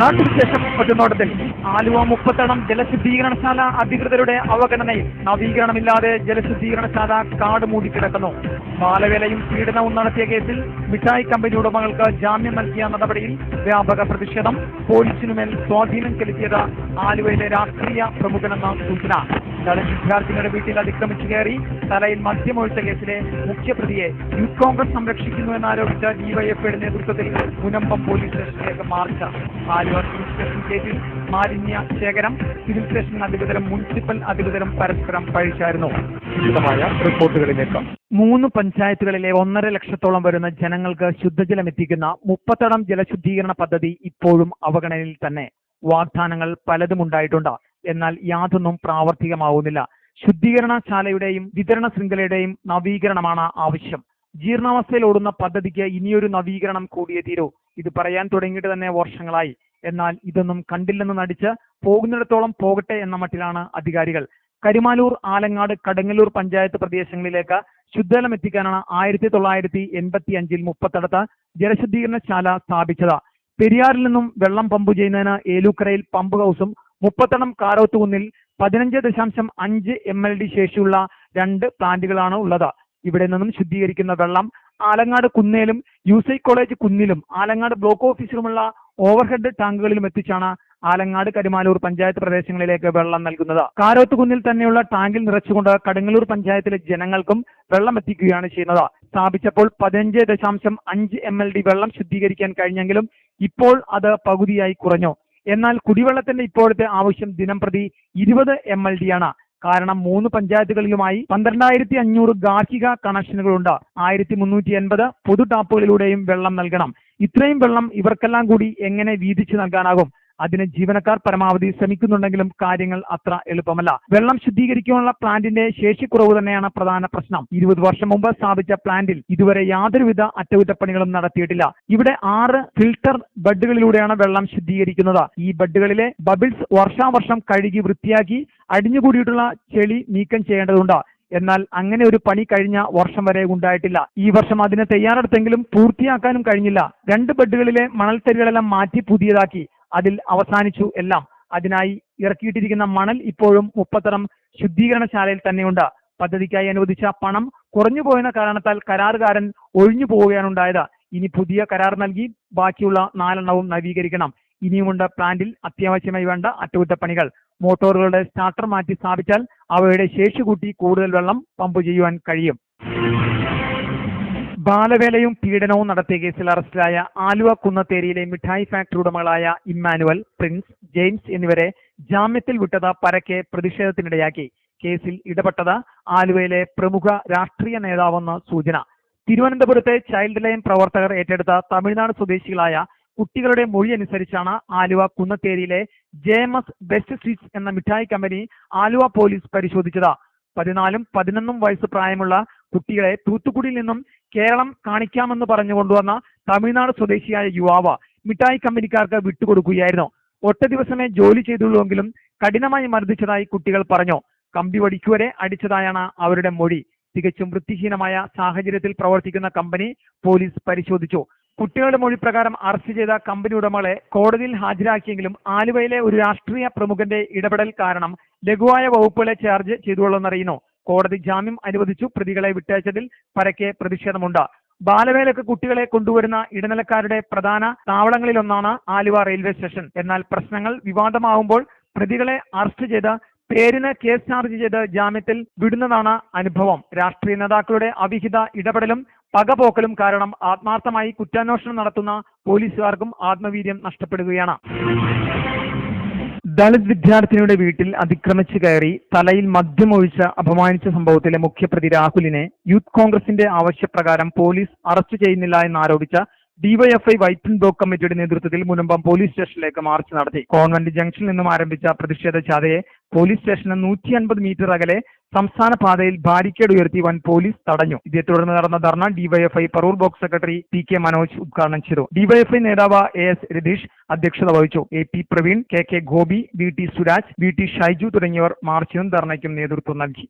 നാട്ടുവിശേഷം ഒറ്റനോട്ടത്തിൽ. ആലുവ മുപ്പത്തടം ജലശുദ്ധീകരണശാല അധികൃതരുടെ അവഗണനയിൽ നവീകരണമില്ലാതെ ജലശുദ്ധീകരണശാല കാട് മൂടിക്കിടക്കുന്നു. ബാലവേലയും പീഡനവും നടത്തിയ കേസിൽ മിഠായി കമ്പനി ഉടമകൾക്ക് ജാമ്യം നൽകിയ നടപടിയിൽ വ്യാപക പ്രതിഷേധം. പോലീസിനുമേൽ സ്വാധീനം ചെലുത്തിയത് ആലുവയിലെ രാഷ്ട്രീയ പ്രമുഖനെന്ന സൂചന. ദളിത് വിദ്യാർത്ഥികളുടെ വീട്ടിൽ അതിക്രമിച്ചു കയറി തലയിൽ മദ്യമൊഴിച്ച കേസിലെ മുഖ്യപ്രതിയെ യൂത്ത് കോൺഗ്രസ് സംരക്ഷിക്കുന്നുവെന്നാരോപിച്ച ഡിവൈഎഫ്ഐയുടെ നേതൃത്വത്തിൽ മുനമ്പം പോലീസ് സ്റ്റേഷനിലേക്ക് മാർച്ച്. ആലുവ സിവിൽ സ്റ്റേഷൻ കേസിൽ മാലിന്യ ശേഖരം സിവിൽ സ്റ്റേഷൻ അധികൃതരും മുനിസിപ്പൽ അധികൃതരും പരസ്പരം പഴിച്ചായിരുന്നു. വിശദമായ റിപ്പോർട്ടുകളിലേക്ക്. 3 പഞ്ചായത്തുകളിലെ 1.5 ലക്ഷത്തോളം വരുന്ന ജനങ്ങൾക്ക് ശുദ്ധജലം എത്തിക്കുന്ന മുപ്പത്തടം ജലശുദ്ധീകരണ പദ്ധതി ഇപ്പോഴും അവഗണനയിൽ തന്നെ. വാഗ്ദാനങ്ങൾ പലതും ഉണ്ടായിട്ടുണ്ട്, എന്നാൽ യാതൊന്നും പ്രാവർത്തികമാവുന്നില്ല. ശുദ്ധീകരണശാലയുടെയും വിതരണ ശൃംഖലയുടെയും നവീകരണമാണ് ആവശ്യം. ജീർണാവസ്ഥയിൽ ഓടുന്ന പദ്ധതിക്ക് ഇനിയൊരു നവീകരണം കൂടിയേ തീരൂ. ഇത് പറയാൻ തുടങ്ങിയിട്ട് തന്നെ വർഷങ്ങളായി. എന്നാൽ ഇതൊന്നും കണ്ടില്ലെന്ന് നടിച്ച് പോകുന്നിടത്തോളം പോകട്ടെ എന്ന മട്ടിലാണ് അധികാരികൾ. കരിമാലൂർ, ആലങ്ങാട്, കടങ്ങല്ലൂർ പഞ്ചായത്ത് പ്രദേശങ്ങളിലേക്ക് ശുദ്ധജലം എത്തിക്കാനാണ് 1985 മുപ്പത്തടത്ത് ജലശുദ്ധീകരണശാല സ്ഥാപിച്ചത്. പെരിയാറിൽ നിന്നും വെള്ളം പമ്പ് ചെയ്യുന്നതിന് ഏലൂക്കരയിൽ പമ്പ് ഹൗസും മുപ്പത്തടം കാരോത്തുകുന്നിൽ 15.5 MLD ശേഷിയുള്ള 2 പ്ലാന്റുകളാണ് ഉള്ളത്. ഇവിടെ നിന്നും ശുദ്ധീകരിക്കുന്ന വെള്ളം ആലങ്ങാട് കുന്നേലും യുസൈ കോളേജ് കുന്നിലും ആലങ്ങാട് ബ്ലോക്ക് ഓഫീസിലുമുള്ള ഓവർഹെഡ് ടാങ്കുകളിലും എത്തിച്ചാണ് ആലങ്ങാട്, കരിമാലൂർ പഞ്ചായത്ത് പ്രദേശങ്ങളിലേക്ക് വെള്ളം നൽകുന്നത്. കാരോത്തുകുന്നിൽ തന്നെയുള്ള ടാങ്കിൽ നിറച്ചുകൊണ്ട് കടങ്ങല്ലൂർ പഞ്ചായത്തിലെ ജനങ്ങൾക്കും വെള്ളം എത്തിക്കുകയാണ് ചെയ്യുന്നത്. സ്ഥാപിച്ചപ്പോൾ 15.5 MLD വെള്ളം ശുദ്ധീകരിക്കാൻ കഴിഞ്ഞെങ്കിലും ഇപ്പോൾ അത് പകുതിയായി കുറഞ്ഞു. എന്നാൽ കുടിവെള്ളത്തിന്റെ ഇപ്പോഴത്തെ ആവശ്യം ദിനംപ്രതി 20 MLD ആണ്. കാരണം 3 പഞ്ചായത്തുകളിലുമായി 12,500 ഗാർഹിക കണക്ഷനുകളുണ്ട്. 1,380 പൊതു ടാപ്പുകളിലൂടെയും വെള്ളം നൽകണം. ഇത്രയും വെള്ളം ഇവർക്കെല്ലാം കൂടി എങ്ങനെ വീതിച്ചു നൽകാനാകും? അതിന് ജീവനക്കാർ പരമാവധി ശ്രമിക്കുന്നുണ്ടെങ്കിലും കാര്യങ്ങൾ അത്ര എളുപ്പമല്ല. വെള്ളം ശുദ്ധീകരിക്കാനുള്ള പ്ലാന്റിന്റെ ശേഷിക്കുറവ് തന്നെയാണ് പ്രധാന പ്രശ്നം. 20 വർഷം മുമ്പ് സ്ഥാപിച്ച പ്ലാന്റിൽ ഇതുവരെ യാതൊരുവിധ അറ്റകുറ്റപ്പണികളും നടത്തിയിട്ടില്ല. ഇവിടെ 6 ഫിൽട്ടർ ബെഡുകളിലൂടെയാണ് വെള്ളം ശുദ്ധീകരിക്കുന്നത്. ഈ ബെഡുകളിലെ ബബിൾസ് വർഷാവർഷം കഴുകി വൃത്തിയാക്കി അടിഞ്ഞുകൂടിയിട്ടുള്ള ചെളി നീക്കം ചെയ്യേണ്ടതുണ്ട്. എന്നാൽ അങ്ങനെ ഒരു പണി കഴിഞ്ഞ വർഷം വരെ ഉണ്ടായിട്ടില്ല. ഈ വർഷം അതിന് തയ്യാറെടുത്തെങ്കിലും പൂർത്തിയാക്കാനും കഴിഞ്ഞില്ല. 2 ബെഡുകളിലെ മണൽത്തരികളെല്ലാം മാറ്റി പുതിയതാക്കി. അതിൽ അവസാനിച്ചു എല്ലാം. അതിനായി ഇറക്കിയിട്ടിരിക്കുന്ന മണൽ ഇപ്പോഴും മുപ്പത്തടം ശുദ്ധീകരണശാലയിൽ തന്നെയുണ്ട്. പദ്ധതിക്കായി അനുവദിച്ച പണം കുറഞ്ഞുപോയെന്ന കാരണത്താൽ കരാറുകാരൻ ഒഴിഞ്ഞു പോവുകയാണ് ഉണ്ടായത്. ഇനി പുതിയ കരാർ നൽകി ബാക്കിയുള്ള 4 എണ്ണവും നവീകരിക്കണം. ഇനിയുമുണ്ട് പ്ലാന്റിൽ അത്യാവശ്യമായി വേണ്ട അറ്റകുറ്റപ്പണികൾ. മോട്ടോറുകളുടെ സ്റ്റാർട്ടർ മാറ്റി സ്ഥാപിച്ചാൽ അവയുടെ ശേഷി കൂട്ടി കൂടുതൽ വെള്ളം പമ്പ് ചെയ്യുവാൻ കഴിയും. ബാലവേലയും പീഡനവും നടത്തിയ കേസിൽ അറസ്റ്റിലായ ആലുവ കുന്നത്തേരിയിലെ മിഠായി ഫാക്ടറി ഉടമകളായ ഇമ്മാനുവൽ, പ്രിൻസ്, ജെയിംസ് എന്നിവരെ ജാമ്യത്തിൽ വിട്ടത് പരക്കെ പ്രതിഷേധത്തിനിടയാക്കി. കേസിൽ ഇടപെട്ടത് ആലുവയിലെ പ്രമുഖ രാഷ്ട്രീയ നേതാവെന്ന് സൂചന. തിരുവനന്തപുരത്തെ ചൈൽഡ് ലൈൻ പ്രവർത്തകർ ഏറ്റെടുത്ത തമിഴ്നാട് സ്വദേശികളായ കുട്ടികളുടെ മൊഴി അനുസരിച്ചാണ് ആലുവ കുന്നത്തേരിയിലെ JMS ബെസ്റ്റ് സ്വീറ്റ്സ് എന്ന മിഠായി കമ്പനി ആലുവ പോലീസ് പരിശോധിച്ചത്. 14 11 വയസ്സ് പ്രായമുള്ള കുട്ടികളെ തൂത്തുക്കുടിയിൽ നിന്നും കേരളം കാണിക്കാമെന്ന് പറഞ്ഞു കൊണ്ടുവന്ന തമിഴ്നാട് സ്വദേശിയായ യുവാവ് മിഠായി കമ്പനിക്കാർക്ക് വിട്ടുകൊടുക്കുകയായിരുന്നു. ഒറ്റ ദിവസമേ ജോലി ചെയ്തുള്ളൂവെങ്കിലും കഠിനമായി മർദ്ദിച്ചതായി കുട്ടികൾ പറഞ്ഞു. കമ്പി വടിക്കുവരെ അടിച്ചതായാണ് അവരുടെ മൊഴി. തികച്ചും വൃത്തിഹീനമായ സാഹചര്യത്തിൽ പ്രവർത്തിക്കുന്ന കമ്പനി പോലീസ് പരിശോധിച്ചു. കുട്ടികളുടെ മൊഴി പ്രകാരം അറസ്റ്റ് ചെയ്ത കമ്പനി ഉടമകളെ കോടതിയിൽ ഹാജരാക്കിയെങ്കിലും ആലുവയിലെ ഒരു രാഷ്ട്രീയ പ്രമുഖന്റെ ഇടപെടൽ കാരണം ലഘുവായ വകുപ്പുകളെ ചാർജ് ചെയ്തുകൊള്ളുന്നറിയുന്നു. കോടതി ജാമ്യം അനുവദിച്ചു. പ്രതികളെ വിട്ടയച്ചതിൽ പരക്കെ പ്രതിഷേധമുണ്ട്. ബാലവേലക്ക് കുട്ടികളെ കൊണ്ടുവരുന്ന ഇടനിലക്കാരുടെ പ്രധാന താവളങ്ങളിലൊന്നാണ് ആലുവ റെയിൽവേ സ്റ്റേഷൻ. എന്നാൽ പ്രശ്നങ്ങൾ വിവാദമാവുമ്പോൾ പ്രതികളെ അറസ്റ്റ് ചെയ്ത് പേരിന് കേസ് ചാർജ് ചെയ്ത് ജാമ്യത്തിൽ വിടുന്നതാണ് അനുഭവം. രാഷ്ട്രീയ നേതാക്കളുടെ അവിഹിത ഇടപെടലും പകപോക്കലും കാരണം ആത്മാർത്ഥമായി കുറ്റാന്വേഷണം നടത്തുന്ന പോലീസുകാർക്കും ആത്മവീര്യം നഷ്ടപ്പെടുകയാണ്. ദളിത് വിദ്യാർത്ഥിനിയുടെ വീട്ടിൽ അതിക്രമിച്ചു കയറി തലയിൽ മദ്യമൊഴിച്ച് അപമാനിച്ച സംഭവത്തിലെ മുഖ്യപ്രതി രാഹുലിനെ യൂത്ത് കോൺഗ്രസിന്റെ ആവശ്യപ്രകാരം പോലീസ് അറസ്റ്റ് ചെയ്യുന്നില്ല എന്നാരോപിച്ച ഡിവൈഎഫ്ഐ വൈപ്പിൻ ബ്ലോക്ക് കമ്മിറ്റിയുടെ നേതൃത്വത്തിൽ മുനമ്പം പോലീസ് സ്റ്റേഷനിലേക്ക് മാർച്ച് നടത്തി. കോൺവെന്റ് ജംഗ്ഷനിൽ നിന്നും ആരംഭിച്ച പ്രതിഷേധ ജാഥയെ പോലീസ് സ്റ്റേഷന് 150 മീറ്റർ അകലെ സംസ്ഥാന പാതയിൽ ബാരിക്കേഡ് ഉയർത്തി വൻ പോലീസ് തടഞ്ഞു. ഇതേ തുടർന്ന് നടന്ന dharna DYFI Paravur block secretary PK Manoj ഉദ്ഘാടനം ചെയ്തു. ഡിവൈഎഫ്ഐ നേതാവ് AS രതീഷ് അധ്യക്ഷത വഹിച്ചു. AP Praveen, KK Gopi, VT Suraj, VT Shaiju തുടങ്ങിയവർ മാർച്ചിനും ധർണയ്ക്കും നേതൃത്വം നൽകി.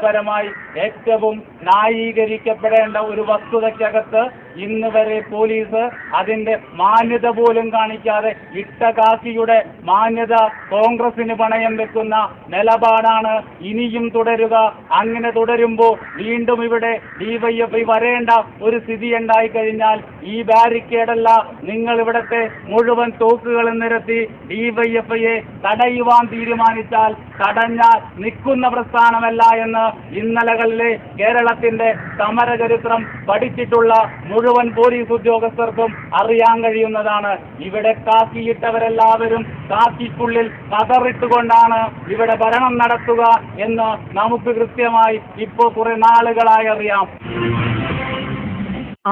മാതൃകാപരമായി ഏറ്റവും ന്യായീകരിക്കപ്പെടേണ്ട ഒരു വസ്തുതയ്ക്കകത്ത് ഇന്ന് വരെ പോലീസ് അതിന്റെ മാന്യത പോലും കാണിക്കാതെ ഇട്ട കാക്കിയുടെ മാന്യത കോൺഗ്രസിന് പണയം വെക്കുന്ന നിലപാടാണ് ഇനിയും തുടരുക. അങ്ങനെ തുടരുമ്പോൾ വീണ്ടും ഇവിടെ ഡിവൈഎഫ്ഐ വരേണ്ട ഒരു സ്ഥിതി ഉണ്ടായി കഴിഞ്ഞാൽ ഈ ബാരിക്കേഡല്ല, നിങ്ങൾ ഇവിടത്തെ മുഴുവൻ തോക്കുകളും നിരത്തി ഡിവൈഎഫ്ഐയെ തടയുവാൻ തീരുമാനിച്ചാൽ തടഞ്ഞാൽ നിൽക്കുന്ന പ്രസ്ഥാനമല്ല എന്ന് ഇന്നലകളിലെ കേരളത്തിന്റെ സമരചരിത്രം പഠിച്ചിട്ടുള്ള മുഴുവൻ പോലീസ് ഉദ്യോഗസ്ഥർക്കും അറിയാൻ കഴിയുന്നതാണ്. ഇവിടെ കാക്കിയിട്ടവരെല്ലാവരും കാക്കിക്കുള്ളിൽ കതറിട്ടുകൊണ്ടാണ് ഇവിടെ ഭരണം നടത്തുക എന്ന് നമുക്ക് കൃത്യമായി ഇപ്പോൾ കുറെ നാളുകളായി അറിയാം.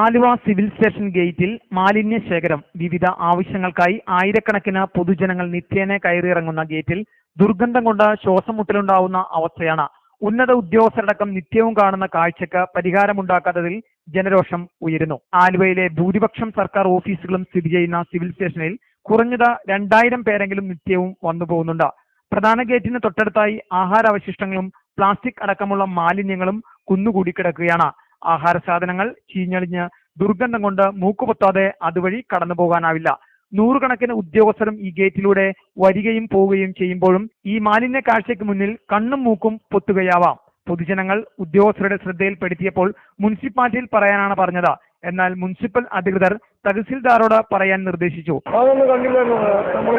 ആലുവ സിവിൽ സ്റ്റേഷൻ ഗേറ്റിൽ മാലിന്യ ശേഖരം. വിവിധ ആവശ്യങ്ങൾക്കായി ആയിരക്കണക്കിന് പൊതുജനങ്ങൾ നിത്യേന കയറിയിറങ്ങുന്ന ഗേറ്റിൽ ദുർഗന്ധം കൊണ്ട് ശ്വാസം മുട്ടലുണ്ടാവുന്ന അവസ്ഥയാണ്. ഉന്നത ഉദ്യോഗസ്ഥരടക്കം നിത്യവും കാണുന്ന കാഴ്ചക്ക് പരിഹാരമുണ്ടാക്കാത്തതിൽ ജനരോഷം ഉയരുന്നു. ആലുവയിലെ ഭൂരിപക്ഷം സർക്കാർ ഓഫീസുകളും സ്ഥിതി ചെയ്യുന്ന സിവിൽ സ്റ്റേഷനിൽ കുറഞ്ഞത് 2000 പേരെങ്കിലും നിത്യവും വന്നു പോകുന്നുണ്ട്. പ്രധാന ഗേറ്റിന് തൊട്ടടുത്തായി ആഹാരാവശിഷ്ടങ്ങളും പ്ലാസ്റ്റിക് അടക്കമുള്ള മാലിന്യങ്ങളും കുന്നുകൂടി കിടക്കുകയാണ്. ആഹാര സാധനങ്ങൾ ചീഞ്ഞളിഞ്ഞ് ദുർഗന്ധം കൊണ്ട് മൂക്കുപൊത്താതെ അതുവഴി കടന്നു പോകാനാവില്ല. നൂറുകണക്കിന് ഉദ്യോഗസ്ഥരും ഈ ഗേറ്റിലൂടെ വരികയും പോവുകയും ചെയ്യുമ്പോഴും ഈ മാലിന്യ കാഴ്ചയ്ക്ക് മുന്നിൽ കണ്ണും മൂക്കും പൊത്തുകയാവാം. പൊതുജനങ്ങൾ ഉദ്യോഗസ്ഥരുടെ ശ്രദ്ധയിൽപ്പെടുത്തിയപ്പോൾ മുനിസിപ്പാലിറ്റിയിൽ പറയാനാണ് പറഞ്ഞത്. എന്നാൽ മുനിസിപ്പൽ അധികൃതർ തഹസിൽദാരോട് പറയാൻ നിർദ്ദേശിച്ചു. അതൊന്നും കണ്ടില്ലായിരുന്നു. നമ്മൾ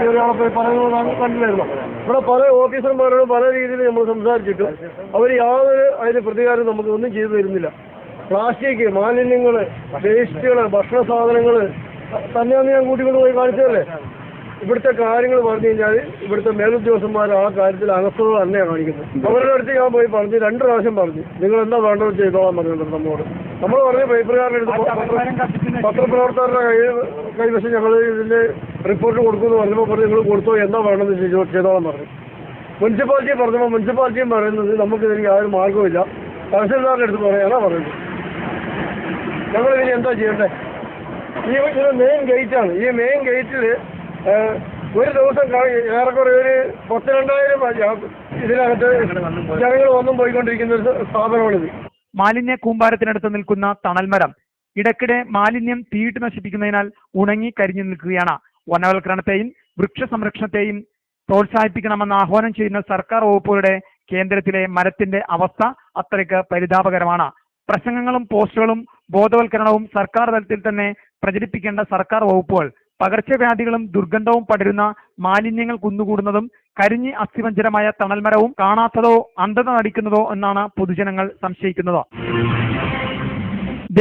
കണ്ടില്ലായിരുന്നു. ഇവിടെ പല ഓഫീസർമാരോട് പല രീതിയിൽ നമ്മൾ സംസാരിച്ചിട്ടും അവർ യാതൊരു അതിന് പ്രതികാരം നമുക്ക് ഒന്നും ചെയ്തു തരുന്നില്ല. പ്ലാസ്റ്റിക് മാലിന്യങ്ങൾ, വേസ്റ്റുകൾ, ഭക്ഷണ സാധനങ്ങൾ തന്നെയാണ് ഞാൻ കൂട്ടിക്കൊണ്ട് പോയി കാണിച്ചതല്ലേ. ഇവിടുത്തെ കാര്യങ്ങൾ പറഞ്ഞു കഴിഞ്ഞാൽ ഇവിടുത്തെ മേലുദ്യോഗസ്ഥന്മാർ ആ കാര്യത്തിൽ അനസ്ഥത തന്നെയാണ് കാണിക്കുന്നത്. അവരുടെ അടുത്ത് ഞാൻ പോയി പറഞ്ഞു, 2 പ്രാവശ്യം പറഞ്ഞു, നിങ്ങൾ എന്താ വേണ്ടത് ചെയ്തോളാൻ പറഞ്ഞിട്ടുണ്ട് നമ്മളോട്. നമ്മൾ പറഞ്ഞ പേപ്പറുകാരുടെ പത്രപ്രവർത്തകരുടെ കൈവശം ഞങ്ങൾ ഇതിന്റെ റിപ്പോർട്ട് കൊടുക്കുമെന്ന് പറഞ്ഞപ്പോൾ പറഞ്ഞു നിങ്ങൾ കൊടുത്തോ, എന്താ വേണമെന്ന് ചെയ്തോളാൻ പറഞ്ഞു. മുനിസിപ്പാലിറ്റി പറഞ്ഞപ്പോൾ മുനിസിപ്പാലിറ്റിയും പറയുന്നത് നമുക്കിതിന് യാതൊരു മാർഗവുമില്ല, തഹസിൽദാറിന്റെ അടുത്ത് പറയാനാ പറയുന്നത്. ഞങ്ങളിതിന് എന്താ ചെയ്യണ്ടേ? ഇത് മെയിൻ ഗേറ്റാണ്. ഈ മെയിൻ ഗേറ്റിൽ ഒരു ദിവസം ഏറെക്കുറെ ഒരു 10,000-2000 ഇതിനകത്ത് ജനങ്ങൾ വന്നും പോയിക്കൊണ്ടിരിക്കുന്ന ഒരു സ്ഥാപനമാണിത്. മാലിന്യ കൂമ്പാരത്തിനടുത്ത് നിൽക്കുന്ന തണൽമരം ഇടയ്ക്കിടെ മാലിന്യം തീയിട്ട് നശിപ്പിക്കുന്നതിനാൽ ഉണങ്ങി കരിഞ്ഞു നിൽക്കുകയാണ്. വനവൽക്കരണത്തെയും വൃക്ഷ സംരക്ഷണത്തെയും പ്രോത്സാഹിപ്പിക്കണമെന്ന് ആഹ്വാനം ചെയ്യുന്ന സർക്കാർ വകുപ്പുകളുടെ കേന്ദ്രത്തിലെ മരത്തിന്റെ അവസ്ഥ അത്രയ്ക്ക് പരിതാപകരമാണ്. പ്രസംഗങ്ങളും പോസ്റ്ററുകളും ബോധവൽക്കരണവും സർക്കാർ തലത്തിൽ തന്നെ പ്രചരിപ്പിക്കേണ്ട സർക്കാർ വകുപ്പുകൾ പകർച്ചവ്യാധികളും ദുർഗന്ധവും പടരുന്ന മാലിന്യങ്ങൾ കുന്നുകൂടുന്നതും കരിഞ്ഞ് അസ്ഥിപഞ്ജരമായ തണൽമരവും കാണാത്തതോ അന്ധത നടിക്കുന്നതോ എന്നാണ് പൊതുജനങ്ങൾ സംശയിക്കുന്നത്.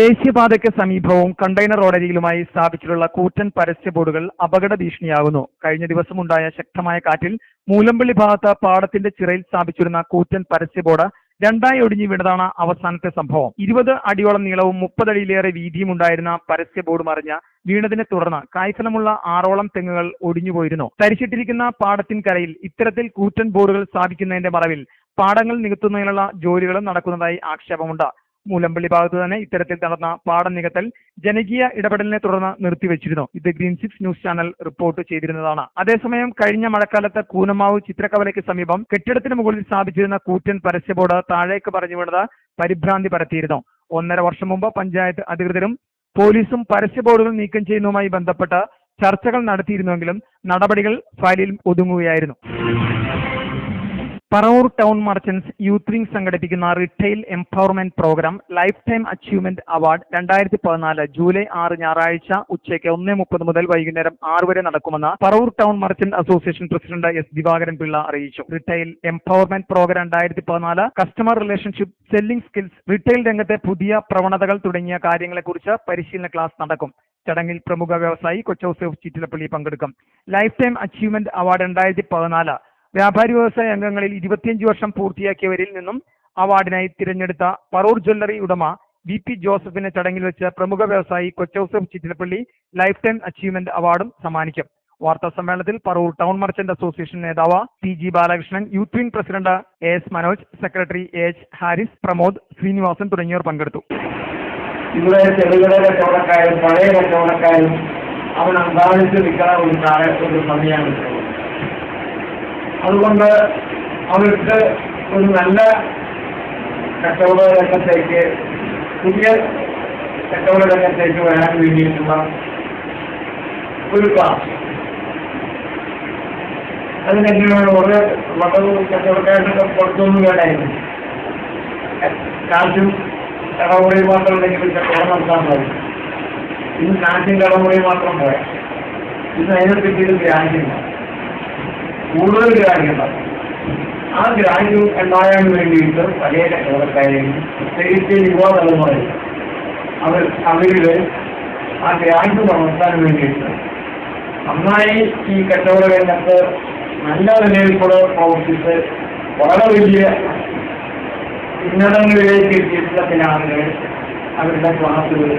ദേശീയപാതയ്ക്ക് സമീപവും കണ്ടെയ്നർ റോഡരികിലുമായി സ്ഥാപിച്ചിട്ടുള്ള കൂറ്റൻ പരസ്യ ബോർഡുകൾ അപകട ഭീഷണിയാകുന്നു. കഴിഞ്ഞ ദിവസമുണ്ടായ ശക്തമായ കാറ്റിൽ മൂലമ്പള്ളി ഭാഗത്ത് പാടത്തിന്റെ ചിറയിൽ സ്ഥാപിച്ചിരുന്ന കൂറ്റൻ പരസ്യ ബോർഡ് 2 ഒടിഞ്ഞു വീണതാണ് അവസാനത്തെ സംഭവം. 20 അടിയോളം നീളവും 30 അടിയിലേറെ വീതിയും ഉണ്ടായിരുന്ന പരസ്യ ബോർഡ് മറിഞ്ഞ വീണതിനെ തുടർന്ന് കായ്ഫലമുള്ള 6ഓളം തെങ്ങുകൾ ഒടിഞ്ഞുപോയിരുന്നു. തരിച്ചിട്ടിരിക്കുന്ന പാടത്തിൻകരയിൽ ഇത്തരത്തിൽ കൂറ്റൻ ബോർഡുകൾ സ്ഥാപിക്കുന്നതിന്റെ മറവിൽ പാടങ്ങൾ നികത്തുന്നതിനുള്ള ജോലികളും നടക്കുന്നതായി ആക്ഷേപമുണ്ട്. മൂലമ്പള്ളി ഭാഗത്ത് തന്നെ ഇത്തരത്തിൽ നടന്ന പാടം നികത്തൽ ജനകീയ ഇടപെടലിനെ തുടർന്ന് നിർത്തിവെച്ചിരുന്നു. ഇത് ഗ്രീൻ 6 ന്യൂസ് ചാനൽ റിപ്പോർട്ട് ചെയ്തിരുന്നതാണ്. അതേസമയം കഴിഞ്ഞ മഴക്കാലത്ത് കൂനമാവ് ചിത്രക്കവലയ്ക്ക് സമീപം കെട്ടിടത്തിന് മുകളിൽ സ്ഥാപിച്ചിരുന്ന കൂറ്റൻ പരസ്യ ബോർഡ് താഴേക്ക് പറഞ്ഞു വീണത് പരിഭ്രാന്തി പരത്തിയിരുന്നു. 1.5 വർഷം മുമ്പ് പഞ്ചായത്ത് അധികൃതരും പോലീസും പരസ്യ ബോർഡുകൾ നീക്കം ചെയ്യുന്നതുമായി ബന്ധപ്പെട്ട് ചർച്ചകൾ നടത്തിയിരുന്നുവെങ്കിലും നടപടികൾ ഫയലിൽ ഒതുങ്ങുകയായിരുന്നു. Paravur town merchants youth wing സംഘടിപ്പിക്കുന്ന retail empowerment program life time achievement award 2014 July 6 ഞായറാഴ്ച ഉച്ചയ്ക്ക് 1:30 മുതൽ വൈകുന്നേരം 6 വരെ നടക്കുമെന്ന് Paravur town merchant association president S Divakaran Pillai അറിയിച്ചു. Retail empowerment program 2014 customer relationship, selling skills, retail രംഗത്തെ പുതിയ പ്രവണതകൾ തുടങ്ങിയ കാര്യങ്ങളെക്കുറിച്ച് പരിശീലന ക്ലാസ് നടക്കും. ചടങ്ങിൽ പ്രമുഖ വ്യവസായി കൊച്ചൗസേഫ് ചിറ്റിലപ്പള്ളി പങ്കെടുക്കും. ലൈഫ് ടൈം അച്ചീവ്മെന്റ് അവാർഡ് 2014 വ്യാപാരി വ്യവസായ അംഗങ്ങളിൽ 25 വർഷം പൂർത്തിയാക്കിയവരിൽ നിന്നും അവാർഡിനായി തിരഞ്ഞെടുത്ത പറവൂർ ജ്വല്ലറി ഉടമ VP ജോസഫിനെ ചടങ്ങിൽ വെച്ച് പ്രമുഖ വ്യവസായി Kochouseph Chittilappilly life time achievement അവാർഡും സമ്മാനിക്കും. വാർത്താ സമ്മേളനത്തിൽ പറവൂർ ടൗൺ മർച്ചന്റ് അസോസിയേഷൻ നേതാവ് TG Balakrishnan, youth wing president AS Manoj, secretary AH Haris, Pramod, Srinivasan തുടങ്ങിയവർ പങ്കെടുത്തു. ഇവിടെ ചെറുകിട കച്ചവടക്കാരും പഴയ കച്ചവടക്കാരും അവൻ അന്താളിച്ച് നിൽക്കുന്ന ഒരു സമയമാണ്. അതുകൊണ്ട് അവർക്ക് ഒരു നല്ല കച്ചവട രംഗത്തേക്ക് പുതിയ കച്ചവട രംഗത്തേക്ക് വരാൻ വേണ്ടിയിട്ടുള്ള ഒരു ക്ലാസ്. അതിനെങ്കിലും ഓരോ മതവും കച്ചവടക്കാരനൊക്കെ പുറത്തൊന്നും വേണ്ടായിരുന്നു. കാശും കടമുറി മാത്രം ഉണ്ടെങ്കിൽ കച്ചവടം നടത്താൻ മതി. ഇന്ന് കാശും കടമുറി മാത്രം പോയാൽ ഇന്ന് അതിനെ പറ്റിയൊരു ഗ്രാഹ്യമില്ല, കൂടുതൽ ഗ്രാഹ്യമുണ്ട്. ആ ഗ്രാഹ്യം ഉണ്ടാകാൻ വേണ്ടിയിട്ട് പഴയ കച്ചവടക്കാരെയും പ്രത്യേകിച്ച് യുവതലമുറയിൽ അവരിൽ ആ ഗ്രാഹ്യം വളർത്താൻ വേണ്ടിയിട്ട് നന്നായി ഈ കച്ചവട രംഗത്ത് നല്ല നിലയിൽക്കൂടെ പ്രവർത്തിച്ച് വളരെ വലിയ ഉന്നതങ്ങളിലേക്ക് എത്തിയിട്ടുള്ള ചില ആളുകൾ അവരുടെ ക്ലാസുകൾ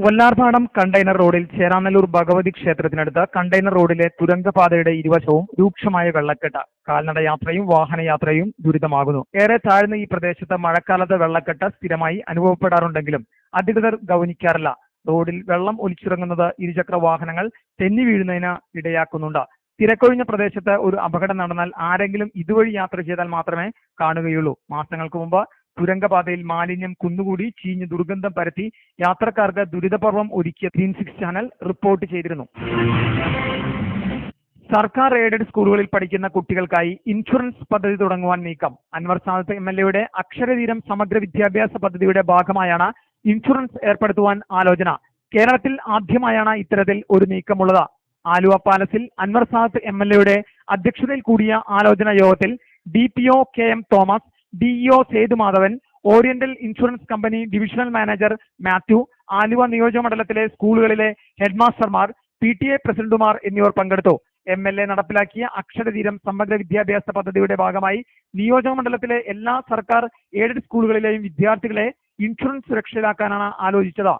വല്ലാർപാടം കണ്ടെയ്നർ റോഡിൽ ചേരാനല്ലൂർ ഭഗവതി ക്ഷേത്രത്തിനടുത്ത് കണ്ടെയ്നർ റോഡിലെ തുരങ്കപാതയുടെ ഇരുവശവും രൂക്ഷമായ വെള്ളക്കെട്ട്. കാൽനട യാത്രയും വാഹനയാത്രയും ദുരിതമാകുന്നു. ഏറെ താഴ്ന്ന ഈ പ്രദേശത്ത് മഴക്കാലത്ത് വെള്ളക്കെട്ട് സ്ഥിരമായി അനുഭവപ്പെടാറുണ്ടെങ്കിലും അധികൃതർ ഗൗനിക്കാറില്ല. റോഡിൽ വെള്ളം ഒലിച്ചിറങ്ങുന്നത് ഇരുചക്ര വാഹനങ്ങൾ തെന്നി വീഴുന്നതിന് ഇടയാക്കുന്നുണ്ട്. തിരക്കൊഴിഞ്ഞ പ്രദേശത്ത് ഒരു അപകടം നടന്നാൽ ആരെങ്കിലും ഇതുവഴി യാത്ര ചെയ്താൽ മാത്രമേ കാണുകയുള്ളൂ. മാസങ്ങൾക്ക് മുമ്പ് തുരങ്കപാതയിൽ മാലിന്യം കുന്നുകൂടി ചീഞ്ഞ് ദുർഗന്ധം പരത്തി യാത്രക്കാർക്ക് ദുരിതപർവം ഒരുക്കിയ ഗ്രീൻ 6 ചാനൽ റിപ്പോർട്ട് ചെയ്തിരുന്നു. സർക്കാർ എയ്ഡഡ് സ്കൂളുകളിൽ പഠിക്കുന്ന കുട്ടികൾക്കായി ഇൻഷുറൻസ് പദ്ധതി തുടങ്ങുവാൻ നീക്കം. അൻവർ സാദത്ത് MLA അക്ഷരതീരം സമഗ്ര വിദ്യാഭ്യാസ പദ്ധതിയുടെ ഭാഗമായാണ് ഇൻഷുറൻസ് ഏർപ്പെടുത്തുവാൻ ആലോചന. കേരളത്തിൽ ആദ്യമായാണ് ഇത്തരത്തിൽ ഒരു നീക്കമുള്ളത്. ആലുവ പാലസിൽ അൻവർ സാദത്ത് MLA അധ്യക്ഷതയിൽ കൂടിയ ആലോചന യോഗത്തിൽ DPO KM Thomas, DEO Sethumadhavan, oriental insurance company divisional manager Mathew, Aluva നിയോജകമണ്ഡലത്തിലെ സ്കൂളുകളിലെ ഹെഡ്മാസ്റ്റർമാർ, PTA പ്രസിഡന്റുമാർ എന്നിവർ പങ്കെടുത്തു. MLA നടപ്പിലാക്കിയ അക്ഷരതീരം സമഗ്ര വിദ്യാഭ്യാസ പദ്ധതിയുടെ ഭാഗമായി നിയോജകമണ്ഡലത്തിലെ എല്ലാ സർക്കാർ എയ്ഡഡ് സ്കൂളുകളിലെയും വിദ്യാർത്ഥികളെ ഇൻഷുറൻസ് സുരക്ഷയിലാക്കാനാണ് ആലോചിച്ചത്.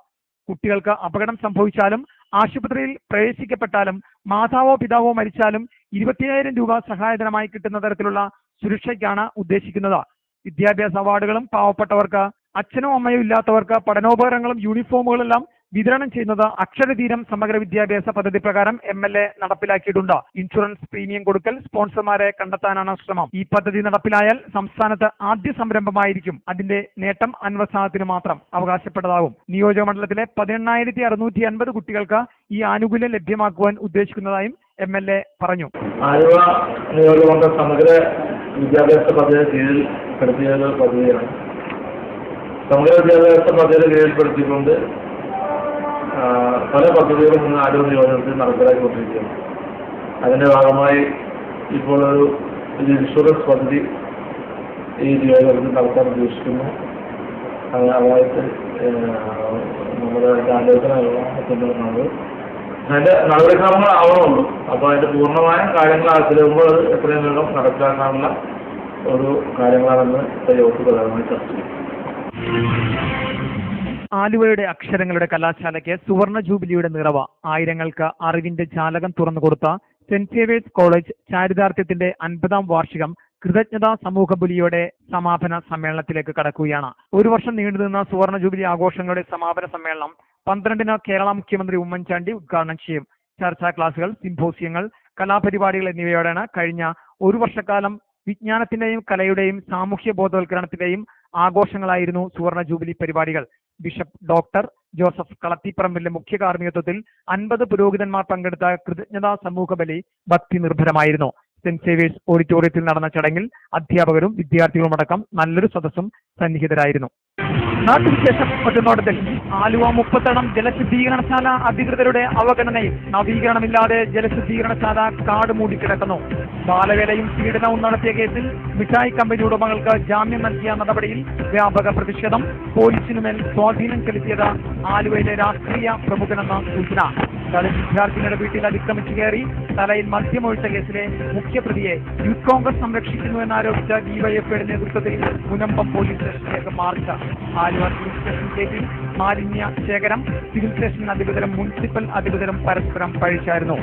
കുട്ടികൾക്ക് അപകടം സംഭവിച്ചാലും ആശുപത്രിയിൽ പ്രവേശിക്കപ്പെട്ടാലും മാതാവോ പിതാവോ മരിച്ചാലും 25,000 രൂപ സഹായധനമായി കിട്ടുന്ന തരത്തിലുള്ള സുരക്ഷയ്ക്കാണ് ഉദ്ദേശിക്കുന്നത്. വിദ്യാഭ്യാസ അവാർഡുകളും പാവപ്പെട്ടവർക്ക് അച്ഛനോ അമ്മയോ ഇല്ലാത്തവർക്ക് പഠനോപകരണങ്ങളും യൂണിഫോമുകളെല്ലാം വിതരണം ചെയ്യുന്നത് അക്ഷരതീരം സമഗ്ര വിദ്യാഭ്യാസ പദ്ധതി പ്രകാരം MLA നടപ്പിലാക്കിയിട്ടുണ്ട്. ഇൻഷുറൻസ് പ്രീമിയം കൊടുക്കൽ സ്പോൺസർമാരെ കണ്ടെത്താനാണ് ശ്രമം. ഈ പദ്ധതി നടപ്പിലായാൽ സംസ്ഥാനത്ത് ആദ്യ സംരംഭമായിരിക്കും. അതിന്റെ നേട്ടം അൻവർ സാദത്തിന് മാത്രം അവകാശപ്പെട്ടതാകും. നിയോജകമണ്ഡലത്തിലെ 18,650 കുട്ടികൾക്ക് ഈ ആനുകൂല്യം ലഭ്യമാക്കുവാൻ ഉദ്ദേശിക്കുന്നതായും MLA പറഞ്ഞു. ആലുവ നിയോജകമണ്ഡലം സമഗ്ര വിദ്യാഭ്യാസ പദ്ധതി കീഴിൽപ്പെടുത്തിയ പദ്ധതിയാണ്. സമഗ്ര വിദ്യാഭ്യാസ പദ്ധതി കീഴിൽപ്പെടുത്തിക്കൊണ്ട് പല പദ്ധതികളും ഇന്ന് ആലുവ നിയോജകത്തിൽ നടപ്പിലാക്കിക്കൊണ്ടിരിക്കുകയാണ്. അതിന്റെ ഭാഗമായി ഇപ്പോൾ ഒരു ഇൻഷുറൻസ് പദ്ധതി ഈ നിയോജകത്തിൽ നടത്താൻ ഉദ്ദേശിക്കുന്നു. അതായത് നമ്മുടെ ആലോചനകളുണ്ട്. അതിന്റെ നടപടിക്രമങ്ങൾ ആവണമുള്ളൂ. അപ്പോൾ അതിന്റെ പൂർണ്ണമായ കാര്യങ്ങൾ ആഗ്രഹിക്കുമ്പോൾ അത് എത്രയും വേഗം നടപ്പിലാക്കാനുള്ള ഒരു കാര്യങ്ങളാണെന്ന് യോഗത്തിൽ പ്രധാനമായി ചർച്ച ചെയ്യും. ആലുവയുടെ അക്ഷരങ്ങളുടെ കലാശാലയ്ക്ക് സുവർണ ജൂബിലിയുടെ നിറവ. ആയിരങ്ങൾക്ക് അറിവിന്റെ ജാലകം തുറന്നുകൊടുത്ത സെന്റ് സേവിയേഴ്സ് കോളേജ് ചാരിതാർത്ഥ്യത്തിന്റെ 50ാം വാർഷികം കൃതജ്ഞതാ സമൂഹ ബലിയോടെ സമാപന സമ്മേളനത്തിലേക്ക് കടക്കുകയാണ്. ഒരു വർഷം നീണ്ടുനിന്ന സുവർണ ജൂബിലി ആഘോഷങ്ങളുടെ സമാപന സമ്മേളനം 12-ന് കേരള മുഖ്യമന്ത്രി ഉമ്മൻചാണ്ടി ഉദ്ഘാടനം ചെയ്യും. ചർച്ചാ ക്ലാസുകൾ, സിംപോസിയങ്ങൾ, കലാപരിപാടികൾ എന്നിവയോടെയാണ് കഴിഞ്ഞ ഒരു വർഷക്കാലം വിജ്ഞാനത്തിന്റെയും കലയുടെയും സാമൂഹ്യ ബോധവൽക്കരണത്തിന്റെയും ആഘോഷങ്ങളായിരുന്നു സുവർണ ജൂബിലി പരിപാടികൾ. ബിഷപ്പ് ഡോക്ടർ ജോസഫ് കളത്തിപ്പറമ്പിന്റെ മുഖ്യ കാർമ്മികത്വത്തിൽ 50 പുരോഹിതന്മാർ പങ്കെടുത്ത കൃതജ്ഞതാ സമൂഹ ബലി ഭക്തി നിർഭരമായിരുന്നു. സെന്റ് സേവിയേഴ്സ് ഓഡിറ്റോറിയത്തിൽ നടന്ന ചടങ്ങിൽ അധ്യാപകരും വിദ്യാർത്ഥികളുമടക്കം നല്ലൊരു സദസ്സും സന്നിഹിതരായിരുന്നു. നാട്ടുവിശേഷം ഒറ്റനോട്ടത്തിൽ ആലുവ മുപ്പത്തടം ജലശുദ്ധീകരണശാല അധികൃതരുടെ അവഗണനയിൽ നവീകരണമില്ലാതെ ജലശുദ്ധീകരണശാല കാട് മൂടിക്കിടക്കുന്നു. ബാലവേലയും പീഡനവും നടത്തിയ കേസിൽ മിഠായി കമ്പനി ഉടമകൾക്ക് ജാമ്യം നൽകിയ നടപടിയിൽ വ്യാപക പ്രതിഷേധം. പോലീസിനുമേൽ സ്വാധീനം ചെലുത്തിയത് ആലുവയിലെ രാഷ്ട്രീയ പ്രമുഖനെന്ന സൂചന. ദളിത് വിദ്യാർത്ഥിനിയുടെ വീട്ടിൽ അതിക്രമിച്ചു കയറി തലയിൽ മദ്യമൊഴിച്ച കേസിലെ മുഖ്യപ്രതിയെ യൂത്ത് കോൺഗ്രസ് സംരക്ഷിക്കുന്നുവെന്നാരോപിച്ച ഡിവൈഎഫ്ഐയുടെ നേതൃത്വത്തിൽ മുനമ്പം പോലീസ് സ്റ്റേഷനിലേക്ക് മാർച്ച്. ആലുവ സിവിൽ സ്റ്റേഷൻ കേസിൽ മാലിന്യ ശേഖരം സിവിൽ സ്റ്റേഷൻ അധികൃതരും മുനിസിപ്പൽ അധികൃതരും പരസ്പരം പഴിച്ചായിരുന്നു.